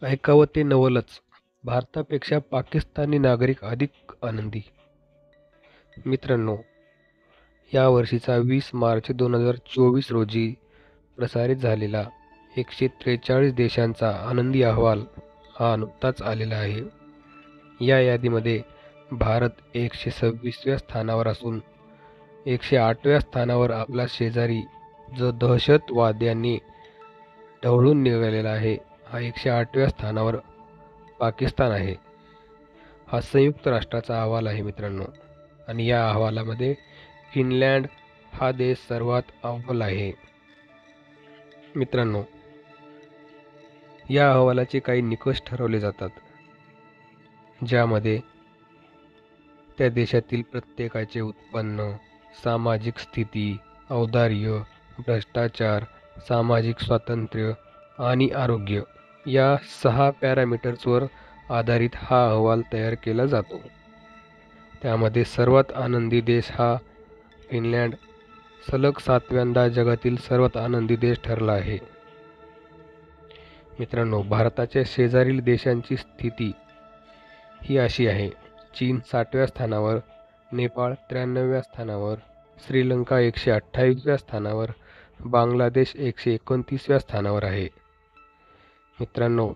ऐकावं ते नवलच, भारतापेक्षा पाकिस्तानी नागरिक अधिक आनंदी. मित्रांनो, या वर्षीचा 20 मार्च 2024 रोजी प्रसारित झालेला 143 देशांचा आनंदी अहवाल हा नुकताच आलेला आहे. या यादीमध्ये भारत 126व्या स्थानावर असून 108व्या स्थानावर आपला शेजारी जो दहशतवाद्यांनी ढवळून निघालेला आहे, हा 108व्या स्थानावर पाकिस्तान आहे. हा संयुक्त राष्ट्राचा अहवाल आहे मित्रांनो. आणि या अहवालामध्ये फिनलँड हा देश सर्वात अव्वल आहे. मित्रांनो, या अहवालाचे काही निकष ठरवले जातात, ज्यामध्ये त्या देशातील प्रत्येकाचे उत्पन्न, सामाजिक स्थिती, औदार्य, भ्रष्टाचार, सामाजिक स्वातंत्र्य आणि आरोग्य या 6 पॅरामीटर्सवर आधारित हा अहवाल तयार केला जातो. त्यामध्ये सर्वात आनंदी देश हा फिनलँड सलग 7व्यांदा जगातील सर्वात आनंदी देश ठरला आहे. मित्रांनो, भारताच्या शेजारील देशांची स्थिती ही अशी आहे: चीन 60व्या स्थानावर, नेपाळ 93व्या स्थानावर, श्रीलंका 128व्या स्थानावर, बांगलादेश 129व्या स्थानावर आहे. मित्रांनो,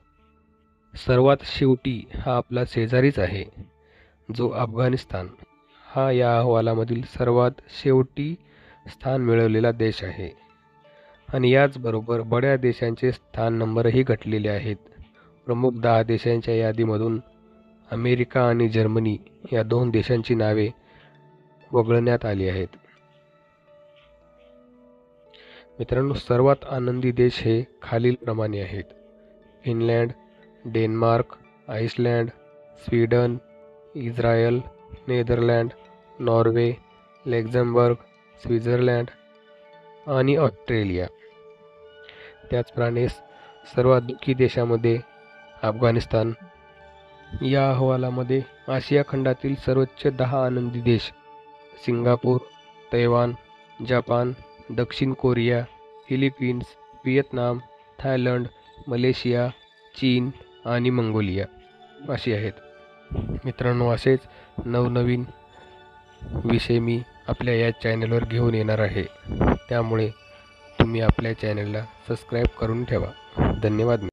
सर्वात शेवटी हा आपला शेजारीच आहे, जो अफगाणिस्तान हा या अहवालामधील सर्वात शेवटी स्थान मिळवलेला देश आहे. आणि याचबरोबर बड्या देशांचे स्थान नंबरही घटलेले आहेत. प्रमुख 10 देशांच्या यादीमधून अमेरिका आणि जर्मनी या 2 देशांची नावे वगळण्यात आली आहेत. मित्रांनो, सर्वात आनंदी देश हे खालीलप्रमाणे आहेत: Finland, Denmark, Iceland, Sweden, Israel, Netherland, Norway, Luxembourg, Switzerland आणि ऑस्ट्रेलिया. त्याचप्रमाणे सर्वात दुःखी देशामध्ये अफगाणिस्तान. या अहवालामध्ये आशिया खंडातील सर्वोच्च 10 आनंदी देश सिंगापूर, तैवान, जपान, दक्षिण Korea, Philippines, Vietnam, Thailand, Malaysia, चीन आणि मंगोलिया अशी आहेत. मित्रांनो, असेच नवनवीन विषय मी आपल्या या चॅनलवर घेऊन येणार आहे. त्यामुळे तुम्ही आपल्या चॅनलला सबस्क्राईब करून ठेवा. धन्यवाद.